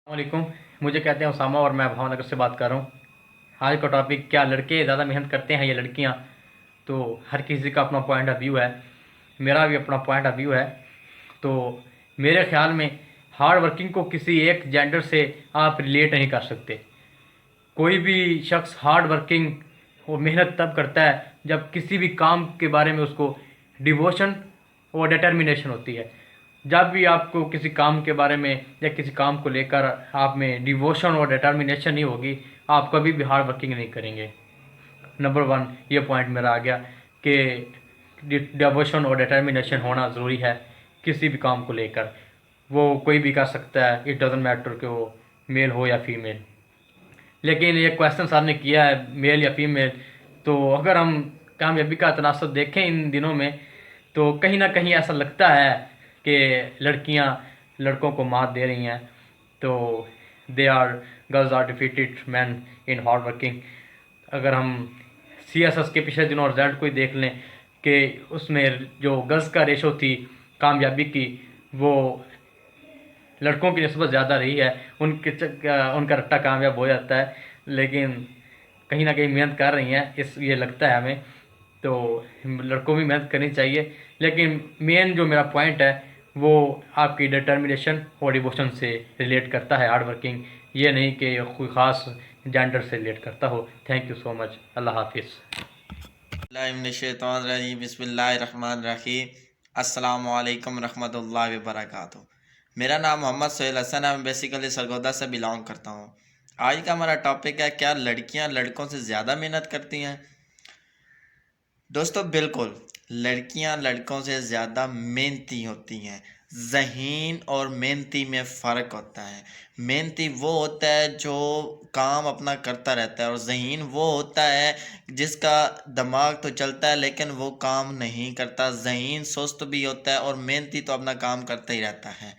वालेकुम। मुझे कहते हैं उसामा और मैं भावनगर से बात कर रहा हूँ। आज का टॉपिक, क्या लड़के ज़्यादा मेहनत करते हैं या लड़कियाँ? तो हर किसी का अपना पॉइंट ऑफ व्यू है। मेरा भी अपना पॉइंट ऑफ व्यू है। तो मेरे ख्याल में हार्ड वर्किंग को किसी एक जेंडर से आप रिलेट नहीं कर सकते। कोई भी शख्स हार्ड वर्किंग और मेहनत तब करता है जब किसी भी काम के बारे में उसको डिवोशन और डिटर्मिनेशन होती है। जब भी आपको किसी काम के बारे में या किसी काम को लेकर आप में डिवोशन और डिटर्मिनेशन नहीं होगी, आप कभी भी हार्ड वर्किंग नहीं करेंगे। नंबर वन ये पॉइंट मेरा आ गया कि डिवोशन और डिटर्मिनेशन होना ज़रूरी है किसी भी काम को लेकर। वो कोई भी कर सकता है, इट डजेंट मैटर कि वो मेल हो या फीमेल। लेकिन ये क्वेश्चन सर ने किया है मेल या फीमेल, तो अगर हम कामयाबी का तनासब देखें इन दिनों में, तो कहीं ना कहीं ऐसा लगता है कि लड़कियां लड़कों को मात दे रही हैं। तो they are girls are defeated man in hard working. अगर हम CSS के पिछले दिनों रिजल्ट को ही देख लें कि उसमें जो गर्ल्स का रेशो थी कामयाबी की, वो लड़कों की निस्बत ज़्यादा रही है। उनका रट्टा कामयाब हो जाता है, लेकिन कहीं ना कहीं मेहनत कर रही हैं इस ये लगता है हमें। तो लड़कों भी मेहनत करनी चाहिए, लेकिन मेन जो मेरा पॉइंट है वो आपकी डिटर्मिनेशन और डिवोशन से रिलेट करता है हार्ड वर्किंग, ये नहीं कि कोई ख़ास जेंडर से रिलेट करता हो। Thank you so much. अल्लाह हाफिज़। बिस्मिल्लाहिर्रहमानिर्रहीम। अस्सलाम वालेकुम रहमतुल्लाहि व बरकातुहू। मेरा नाम मोहम्मद सोहेल हसन है। मैं बेसिकली सरगोदा से बिलोंग करता हूँ। आज का हमारा टॉपिक है, क्या लड़कियाँ लड़कों से ज़्यादा मेहनत करती हैं? दोस्तों बिल्कुल, लड़कियां लड़कों से ज़्यादा मेहनती होती हैं। ज़हीन और मेहनती में फ़र्क होता है। मेहनती वो होता है जो काम अपना करता रहता है, और ज़हीन वो होता है जिसका दिमाग तो चलता है लेकिन वो काम नहीं करता। ज़हीन सुस्त भी होता है और मेहनती तो अपना काम करता ही रहता है।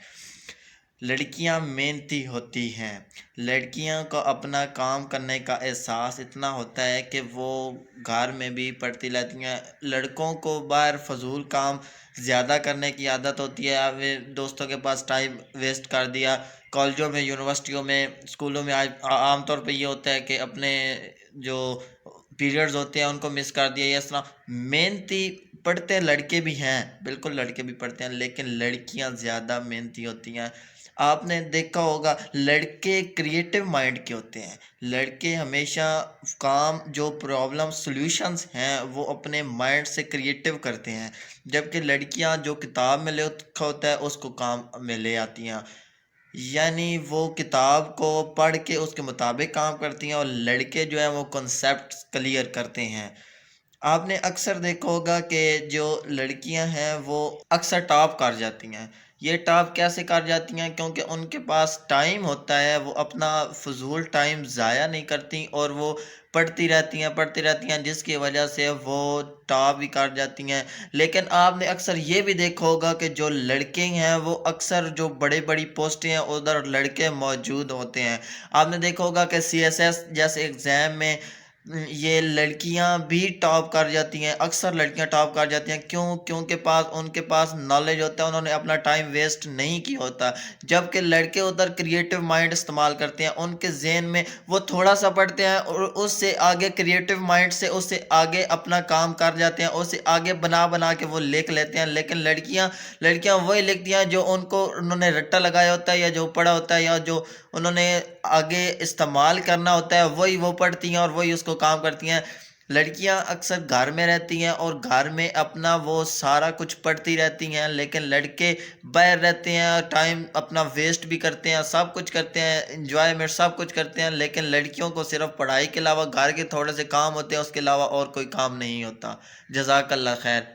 लड़कियां मेहनती होती हैं। लड़कियों को अपना काम करने का एहसास इतना होता है कि वो घर में भी पढ़ती रहती हैं। लड़कों को बाहर फजूल काम ज़्यादा करने की आदत होती है। वे दोस्तों के पास टाइम वेस्ट कर दिया। कॉलेजों में, यूनिवर्सिटियों में, स्कूलों में आज आमतौर पे ये होता है कि अपने जो पीरियड्स होते हैं उनको मिस कर दिया। इस तरह मेहनती पढ़ते लड़के भी हैं, बिल्कुल लड़के भी पढ़ते हैं, लेकिन लड़कियां ज़्यादा मेहनती होती हैं। आपने देखा होगा, लड़के क्रिएटिव माइंड के होते हैं। लड़के हमेशा काम, जो प्रॉब्लम सॉल्यूशंस हैं, वो अपने माइंड से क्रिएटिव करते हैं, जबकि लड़कियां जो किताब में लिखा होता है उसको काम में ले आती हैं। यानी वो किताब को पढ़ के उसके मुताबिक काम करती हैं, और लड़के जो है वो कॉन्सेप्ट क्लियर करते हैं। आपने अक्सर देखा होगा कि जो लड़कियां हैं वो अक्सर टॉप कर जाती हैं। ये टॉप कैसे कर जाती हैं? क्योंकि उनके पास टाइम होता है, वो अपना फजूल टाइम ज़ाया नहीं करती, और वो पढ़ती रहती हैं, जिसकी वजह से वो टॉप भी कर जाती हैं। लेकिन आपने अक्सर ये भी देखा होगा कि जो लड़के हैं वो अक्सर जो बड़े बड़ी पोस्टें हैं उधर लड़के मौजूद होते हैं। आपने देखा होगा कि CSS जैसे एग्ज़ाम में ये लड़कियां भी टॉप कर जाती हैं। अक्सर लड़कियां टॉप कर जाती हैं, क्यों? क्योंकि उनके पास नॉलेज होता है, उन्होंने अपना टाइम वेस्ट नहीं किया होता। जबकि लड़के उधर क्रिएटिव माइंड इस्तेमाल करते हैं। उनके जहन में वो थोड़ा सा पढ़ते हैं और उससे आगे क्रिएटिव माइंड से उससे आगे अपना काम कर जाते हैं, उससे आगे बना बना के वो लिख लेते हैं। लेकिन लड़कियां लड़कियां वही लिखती हैं जो उन्होंने रट्टा लगाया होता है, या जो पढ़ा होता है, या जो उन्होंने आगे इस्तेमाल करना होता है, वही वो पढ़ती हैं और वही उसको काम करती हैं। लड़कियां अक्सर घर में रहती हैं और घर में अपना वो सारा कुछ पढ़ती रहती हैं, लेकिन लड़के बाहर रहते हैं, टाइम अपना वेस्ट भी करते हैं, सब कुछ करते हैं, इंजॉयमेंट सब कुछ करते हैं। लेकिन लड़कियों को सिर्फ पढ़ाई के अलावा घर के थोड़े से काम होते हैं, उसके अलावा और कोई काम नहीं होता। जज़ाकल्लाह खैर।